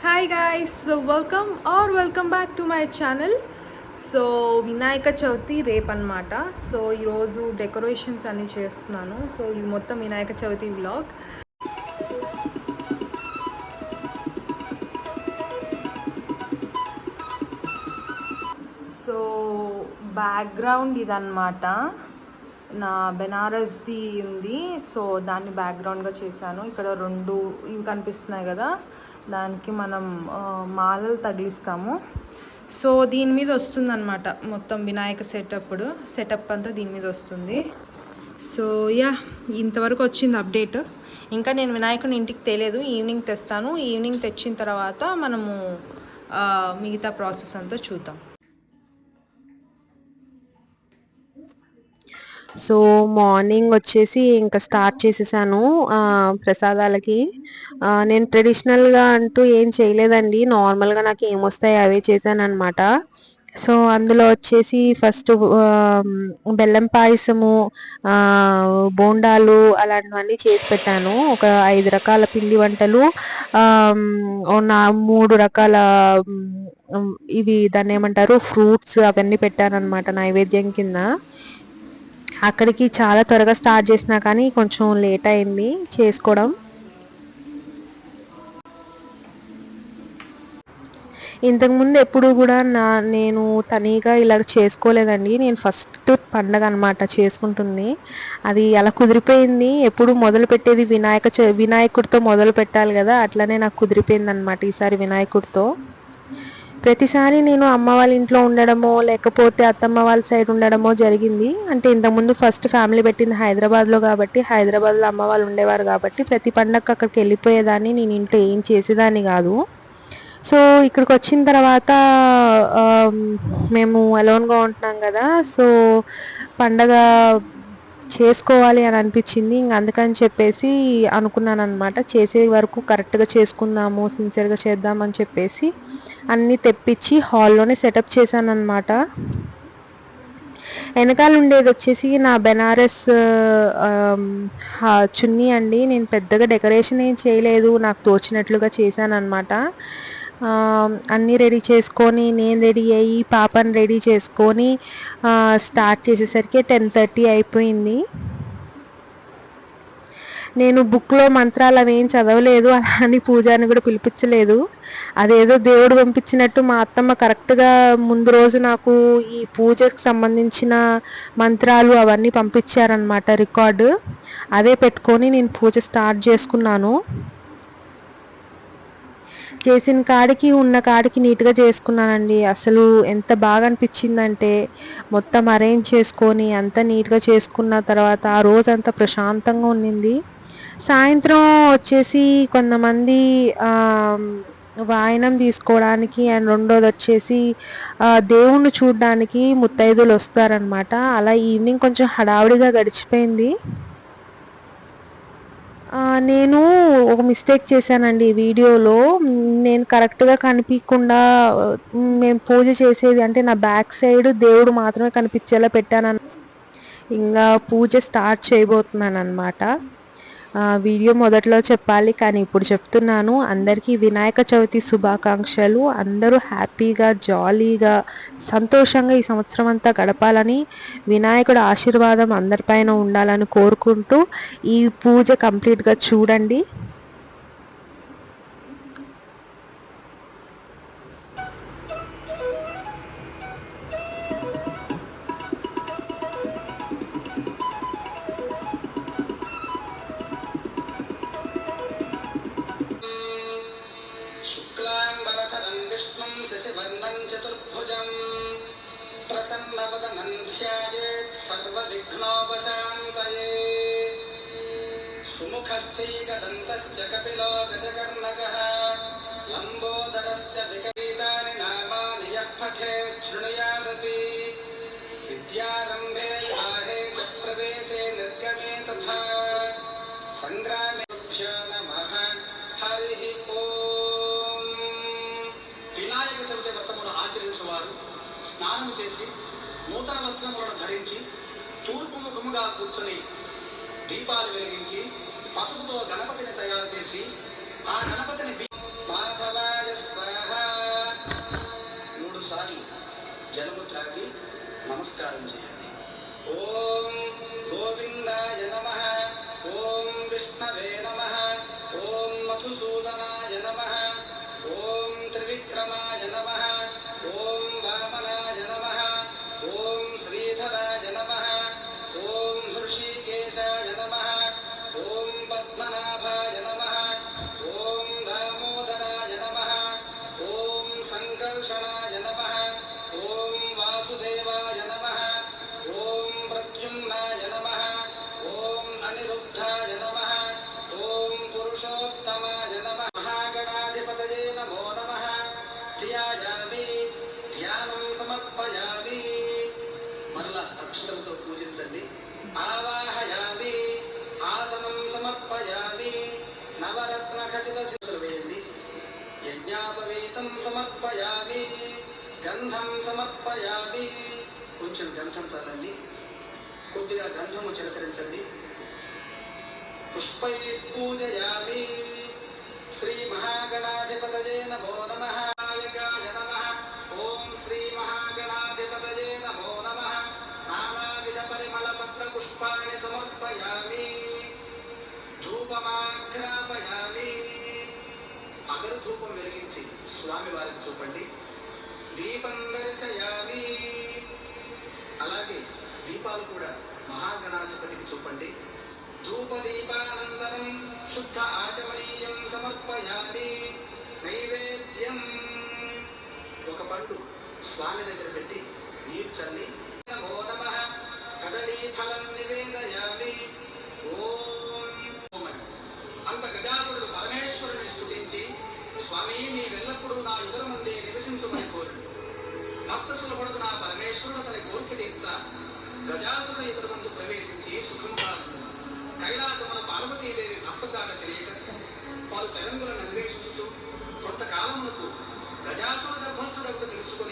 Hi guys, welcome back to my channel. So Vinayaka Chavithi రేపు అనమాట. So ఈరోజు డెకరేషన్స్ అన్నీ చేస్తున్నాను. సో ఇది మొత్తం Vinayaka Chavithi vlog. So background ఇదన్నమాట, నా బెనారస్ది ఉంది. సో దాన్ని బ్యాక్గ్రౌండ్గా చేశాను. ఇక్కడ రెండు ఇవి కనిపిస్తున్నాయి కదా, దానికి మనం మాలలు తగిలిస్తాము. సో దీని మీద వస్తుంది అనమాట మొత్తం వినాయక సెటప్ అంతా దీని మీద వస్తుంది. సో యా, ఇంతవరకు వచ్చింది అప్డేట్. ఇంకా నేను వినాయకుని ఇంటికి తేలేదు, ఈవినింగ్ తెస్తాను. ఈవినింగ్ తెచ్చిన తర్వాత మనము మిగతా ప్రాసెస్ అంతా చూద్దాం. సో మార్నింగ్ వచ్చేసి ఇంకా స్టార్ట్ చేసేసాను ప్రసాదాలకి. నేను ట్రెడిషనల్గా అంటూ ఏం చేయలేదండి, నార్మల్గా నాకు ఏమొస్తాయి అవే చేశాను అనమాట. సో అందులో వచ్చేసి ఫస్ట్ బెల్లం పాయసము, బోండాలు అలాంటివన్నీ చేసి పెట్టాను. ఒక 5 రకాల పిండి వంటలు, 3 రకాల ఇవి దాన్ని ఏమంటారు ఫ్రూట్స్ అవన్నీ పెట్టాను అనమాట నైవేద్యం కింద. అక్కడికి చాలా త్వరగా స్టార్ట్ చేసినా కానీ కొంచెం లేట్ అయింది చేసుకోవడం. ఇంతకుముందు ఎప్పుడు కూడా నేను తనీగా ఇలా చేసుకోలేదండి. నేను ఫస్ట్ పండగ అనమాట చేసుకుంటుంది. అది అలా కుదిరిపోయింది. ఎప్పుడు మొదలు పెట్టేది వినాయకుడితో మొదలు పెట్టాలి కదా, అట్లనే నాకు కుదిరిపోయింది అనమాట ఈసారి వినాయకుడితో. ప్రతిసారి నేను అమ్మ వాళ్ళ ఇంట్లో ఉండడమో లేకపోతే అత్తమ్మ వాళ్ళ సైడ్ ఉండడమో జరిగింది. అంటే ఇంతకుముందు ఫస్ట్ ఫ్యామిలీ పెట్టింది హైదరాబాద్లో కాబట్టి, హైదరాబాద్లో అమ్మ వాళ్ళు ఉండేవారు కాబట్టి ప్రతి పండగకి అక్కడికి వెళ్ళిపోయేదాన్ని. నేను ఇంట్లో ఏం చేసేదాన్ని కాదు. సో ఇక్కడికి వచ్చిన తర్వాత మేము అలోన్గా ఉంటున్నాం కదా, సో పండగ చేసుకోవాలి అని అనిపించింది. ఇంక అందుకని చెప్పేసి అనుకున్నాను అనమాట, చేసే వరకు కరెక్ట్గా చేసుకుందాము, సిన్సియర్గా చేద్దామని చెప్పేసి అన్నీ తెప్పించి హాల్లోనే సెటప్ చేశాను అనమాట. వెనకాల ఉండేది వచ్చేసి నా బెనారస్ చున్నీ అండి. నేను పెద్దగా డెకరేషన్ ఏం చేయలేదు, నాకు తోచినట్లుగా చేశాను అనమాట. అన్నీ రెడీ చేసుకొని నేను రెడీ అయ్యి పాపని రెడీ చేసుకొని స్టార్ట్ చేసేసరికి 10:30 అయిపోయింది. నేను బుక్లో మంత్రాలు అవి ఏం చదవలేదు, అలా అని పూజారిని కూడా పిలిపించలేదు. అదేదో దేవుడు పంపించినట్టు మా అత్తమ్మ కరెక్ట్గా ముందు రోజు నాకు ఈ పూజకు సంబంధించిన మంత్రాలు అవన్నీ పంపించారనమాట రికార్డు. అదే పెట్టుకొని నేను పూజ స్టార్ట్ చేసుకున్నాను. చేసిన కాడికి ఉన్న కాడికి నీట్గా చేసుకున్నానండి. అసలు ఎంత బాగా అనిపించిందంటే మొత్తం అరేంజ్ చేసుకొని అంత నీట్గా చేసుకున్న తర్వాత ఆ రోజంతా ప్రశాంతంగా ఉండింది. సాయంత్రం వచ్చేసి కొంతమంది వాయనం తీసుకోవడానికి అండ్ రెండోది వచ్చేసి దేవుణ్ణి చూడడానికి ముత్తైదులు వస్తారనమాట. అలా ఈవినింగ్ కొంచెం హడావుడిగా గడిచిపోయింది. నేను ఒక మిస్టేక్ చేశానండి ఈ వీడియోలో. నేను కరెక్ట్గా కనిపించకుండా మేము పూజ చేసేది అంటే నా బ్యాక్ సైడ్ దేవుడు మాత్రమే కనిపించేలా పెట్టాను. ఇంకా పూజ స్టార్ట్ చేయబోతున్నాను అనమాట. వీడియో మొదట్లో చెప్పాలి కానీ ఇప్పుడు చెప్తున్నాను. అందరికీ వినాయక చవితి శుభాకాంక్షలు. అందరూ హ్యాపీగా జాలీగా సంతోషంగా ఈ సంవత్సరం అంతా గడపాలని, వినాయకుడి ఆశీర్వాదం అందరిపైన ఉండాలని కోరుకుంటూ ఈ పూజ కంప్లీట్గా చూడండి. सुमुखश्चैकदन्तश्च कपिलो गजकर्णकः लम्बोदरश्च विकलितानि नामानि यः पठेत् शृणुयादपि विद्यारम्भे विवाहे च प्रवेशे निर्गमे तथा सङ्ग्रामेभ्यो नमः हरिः ఓం. వినాయక చవితి వ్రతమును ఆచరించువారు స్నానం చేసి నూతన వస్త్రములను ధరించి తూర్పు ముఖముగా కూర్చొని దీపాలు వెలిగించి పసుపుతో గణపతిని తయారు చేసి ఆ గణపతిని మాధవాయ జ్ఞాపవేతం సమర్పయామి. గంధం సమర్పయామి. కొంచెం గంధం చల్లండి, కొద్దిగా గంధము చిలకరించండి. పుష్పై పూజయామి. శ్రీ మహాగణాధిపతయే నమో నమః. నాయకాయ నమః. ఓం శ్రీ మహాగణాధిపతయే నమో నమః. నానావిధ పరిమళ పత్ర పుష్పాణి సమర్పయామి. ధూపమాఘ్రాపయామి. అగరు ధూపం వెలిగించి స్వామి వారికి చూపండి. దీపం దర్శయామి. అలాగే దీపాలు కూడా మహాగణాధిపతికి చూపండి. ధూపదీపానంతరం శుద్ధ ఆచమనీయం సమర్పయామి. నైవేద్యం. ఒక పండు స్వామి దగ్గర పెట్టి నీరు చల్లి నమో నమః కదలీ ఫలం నివేదయామి. ఓం. అంత గజాసురుడు పరమేశ్వరుని స్తుతించి, స్వామి నీవెల్లప్పుడూ నా ఎదురు ముందే నివసించుమని కోరుడు. భక్త సులభుడు నా పరమేశ్వరుడు తన కోరిక తీర్చ గజాసురుడు ఎదురు ముందు ప్రవేశించి సుఖం పాల్గొంది. కైలాసమున పార్వతీదేవి భక్త చాట తెలియక పలు తెలంగులను అన్వేషించుచు కొంతకాలమునకు గజాసుర గర్భస్థుడకు తెలుసుకుని